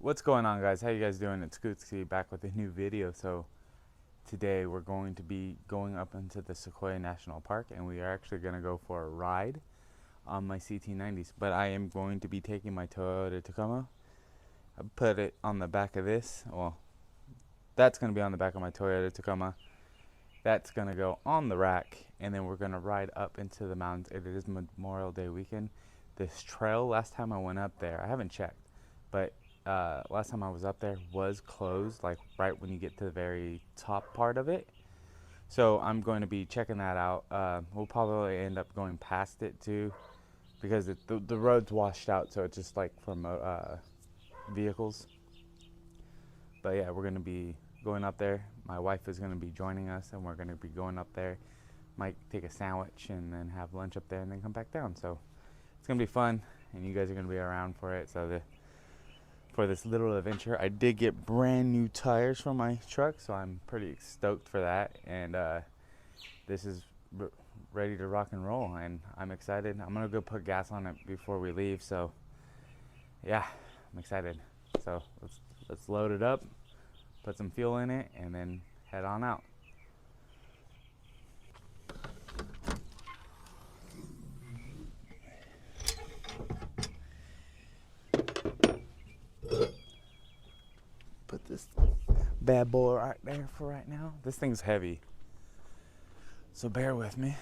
What's going on, guys? How you guys doing? It's ScootSki back with a new video. So today we're going to be going up into the Sequoia National Park, and we are actually going to go for a ride on my CT90s. But I am going to be taking my Toyota Tacoma. I put it on the back of this. Well, that's going to be on the back of my Toyota Tacoma. That's going to go on the rack, and then we're going to ride up into the mountains. It is Memorial Day weekend. This trail, last time I went up there, I haven't checked, but last time I was up there was closed, like right when you get to the very top part of it. So I'm going to be checking that out. We'll probably end up going past it too, because the road's washed out, so it's just like from vehicles. But yeah, we're going to be going up there. My wife is going to be joining us, and we're going to be going up there. Might take a sandwich and then have lunch up there and then come back down. So it's going to be fun, and you guys are going to be around for it. So for this little adventure, I did get brand new tires for my truck, so I'm pretty stoked for that. And this is ready to rock and roll, and I'm excited. I'm going to go put gas on it before we leave. So yeah, I'm excited. So let's load it up, put some fuel in it, and then head on out. Put this bad boy right there for right now. This thing's heavy, so bear with me.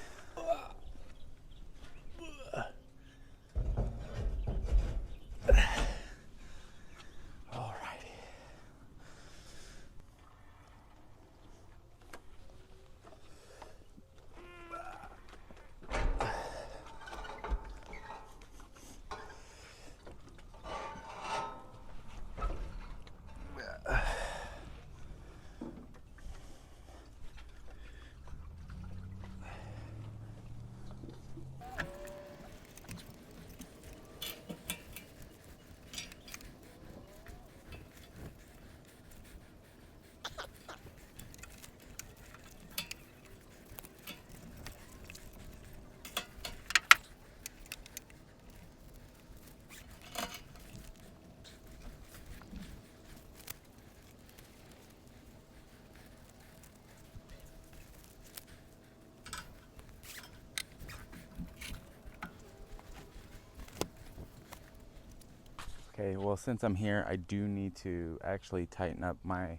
Okay, well, since I'm here, I do need to actually tighten up my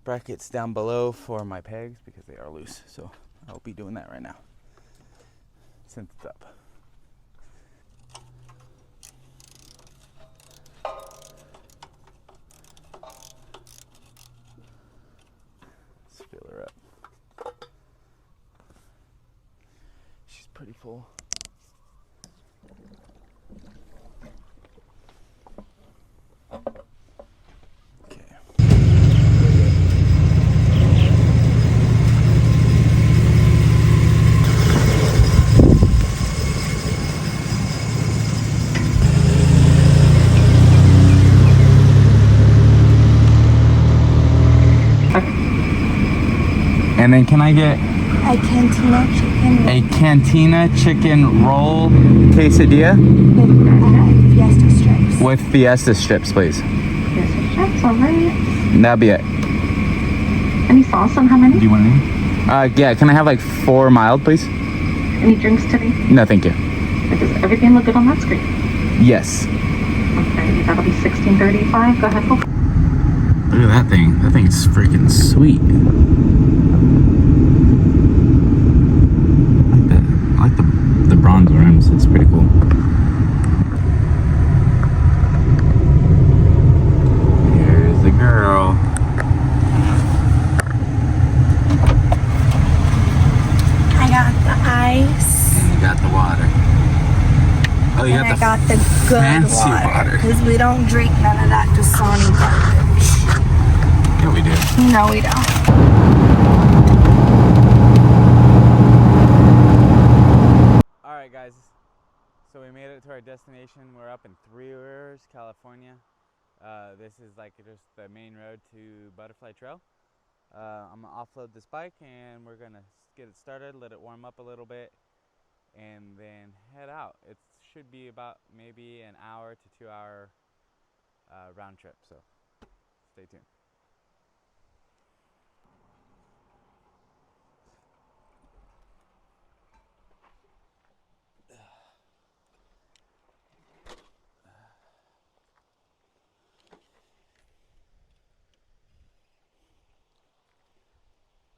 brackets down below for my pegs because they are loose. So I'll be doing that right now since it's up. Let's fill her up. She's pretty full. And then can I get a cantina chicken roll quesadilla Fiesta strips. with Fiesta strips, please? Fiesta strips, alright. That'd be it. Any sauce on how many? Do you want any? Yeah, can I have like 4 mild, please? Any drinks today? No, thank you. Does everything look good on that screen? Yes. Okay, that'll be $16.35. Go ahead, folks. Look at that thing. That thing's freaking sweet. I like the bronze rims. It's pretty cool. Here's the girl. I got the ice. And you got the water. Oh, you And I got got the good fancy water. because we don't drink none of that Dasani garbage. Yeah, we do. No, we don't. Alright, guys. So we made it to our destination. We're up in Three Rivers, California. This is like just the main road to Butterfly Trail. I'm gonna offload this bike and we're gonna get it started, let it warm up a little bit, and then head out. It should be about maybe an hour to 2 hour round trip, so stay tuned.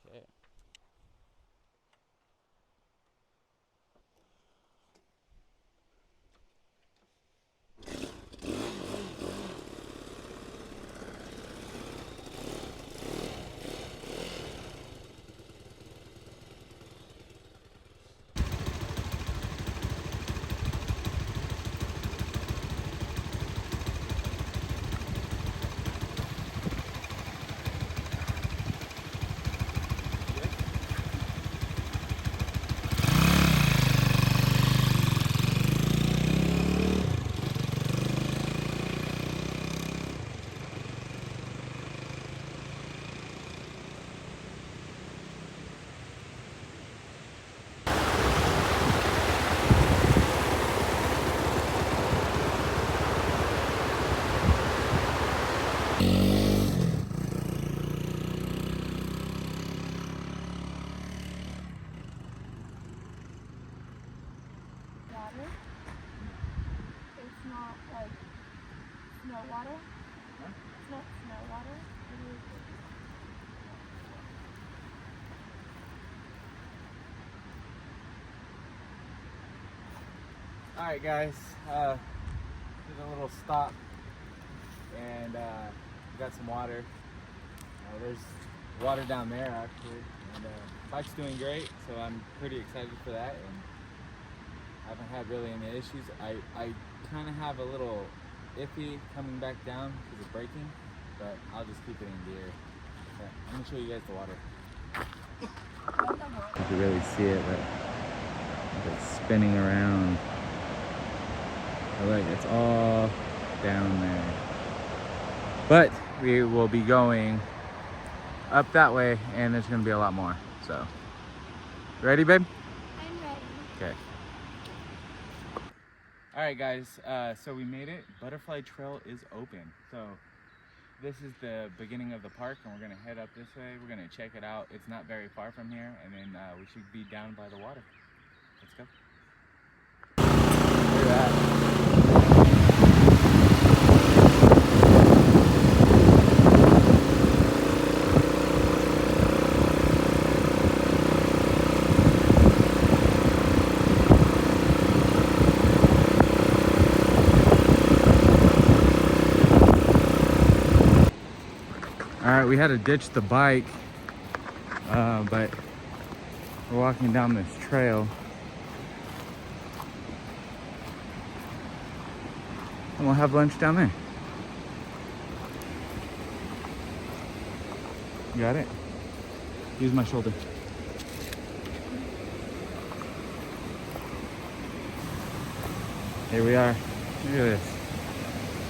Okay. Water. It's not like snow water. Huh? It's not snow water. All right, guys. Did a little stop, and we got some water. There's water down there actually, and bike's doing great, so I'm pretty excited for that. And I haven't had really any issues. I kind of have a little iffy coming back down because of braking, but I'll just keep it in gear. Okay, I'm gonna show you guys the water. You can really see it, but it's spinning around. So like it's all down there. But we will be going up that way, and there's gonna be a lot more. So, ready, babe? I'm ready. Okay. All right, guys. So we made it. Butterfly Trail is open. So this is the beginning of the park, and we're gonna head up this way. We're gonna check it out. It's not very far from here, and then we should be down by the water. Let's go. Look at that. All right, we had to ditch the bike, but we're walking down this trail. And we'll have lunch down there. You got it? Use my shoulder. Here we are. Look at this.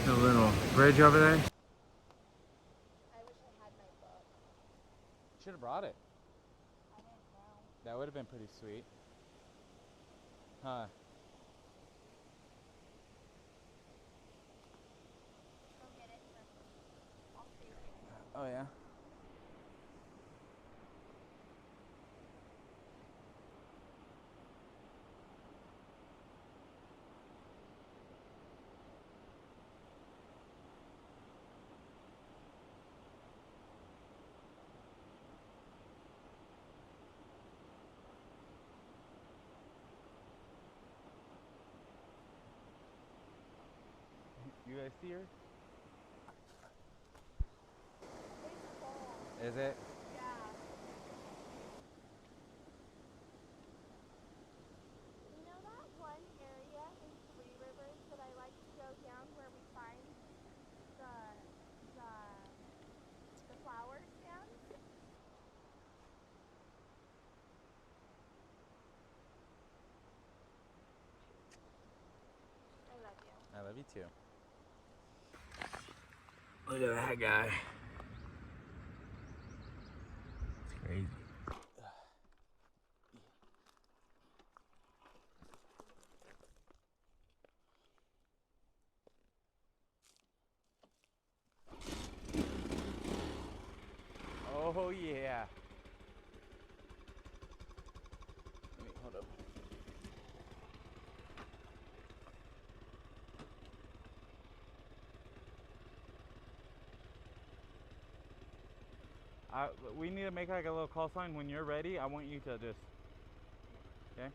The little bridge over there. Should have brought it. I didn't know. That would have been pretty sweet. Huh. Go get it. I'll see you. Oh yeah. You guys see her? It's full. Is it? Yeah. You know that one area in Three Rivers that I like to go down where we find the flower stands? I love you. I love you too. Look at that guy. It's crazy. Oh yeah. Wait, hold up. We need to make like a little call sign. When you're ready, I want you to just, okay?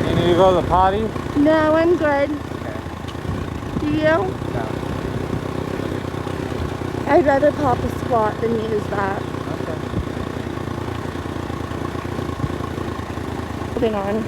You need to go to the potty? No, I'm good. Okay. Do you? No. I'd rather pop a squat than use that. Okay. Moving on.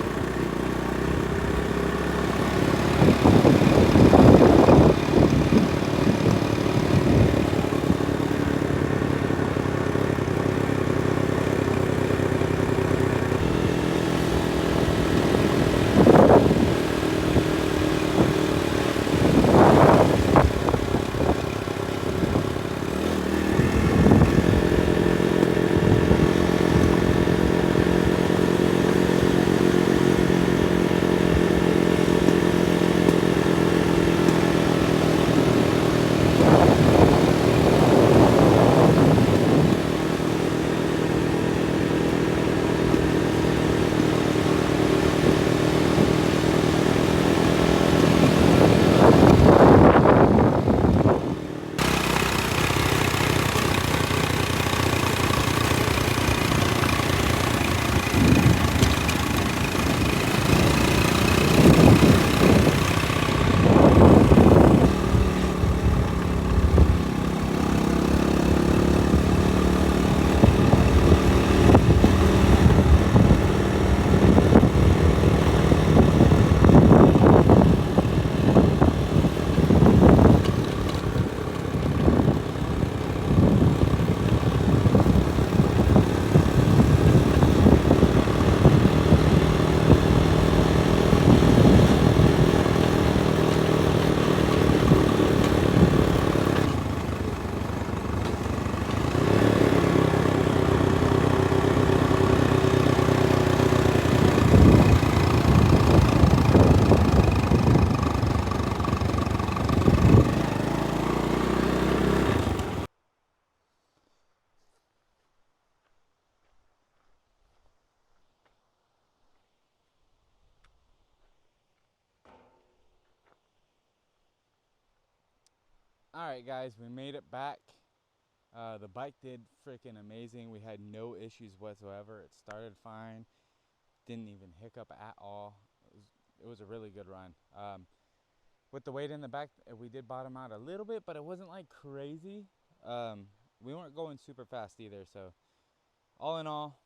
Alright guys, we made it back. The bike did freaking amazing. We had no issues whatsoever. It started fine. Didn't even hiccup at all. It was a really good run. With the weight in the back, we did bottom out a little bit, but it wasn't like crazy. We weren't going super fast either, so all in all,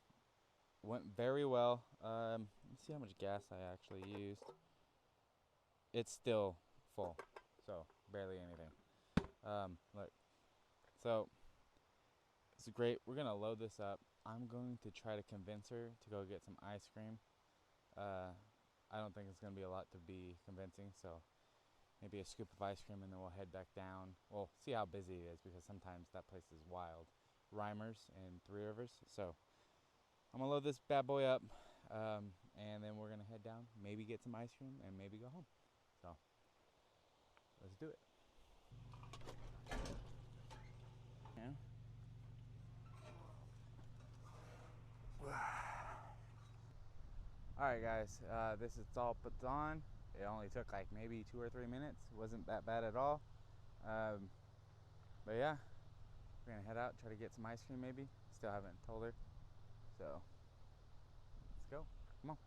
went very well. Let's see how much gas I actually used. It's still full, so barely anything. Look, so it's great. We're gonna load this up. I'm going to try to convince her to go get some ice cream. I don't think it's gonna be a lot to be convincing, so maybe a scoop of ice cream and then we'll head back down. We'll see how busy it is because sometimes that place is wild. Reimers and Three Rivers. So I'm gonna load this bad boy up, and then we're gonna head down, maybe get some ice cream, and maybe go home. So let's do it. Yeah. Alright guys, this is all put on. It only took like maybe 2 or 3 minutes. Wasn't that bad at all. But yeah, we're gonna head out, try to get some ice cream maybe. Still haven't told her. So let's go. Come on.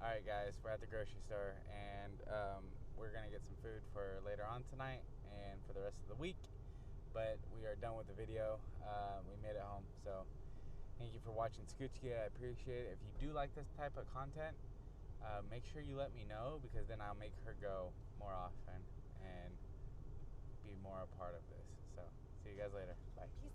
Alright guys, we're at the grocery store and we're gonna get some food for later on tonight and for the rest of the week. But we are done with the video. We made it home. So thank you for watching ScootSki. I appreciate it. If you do like this type of content, make sure you let me know because then I'll make her go more often and be more a part of this. So see you guys later. Bye.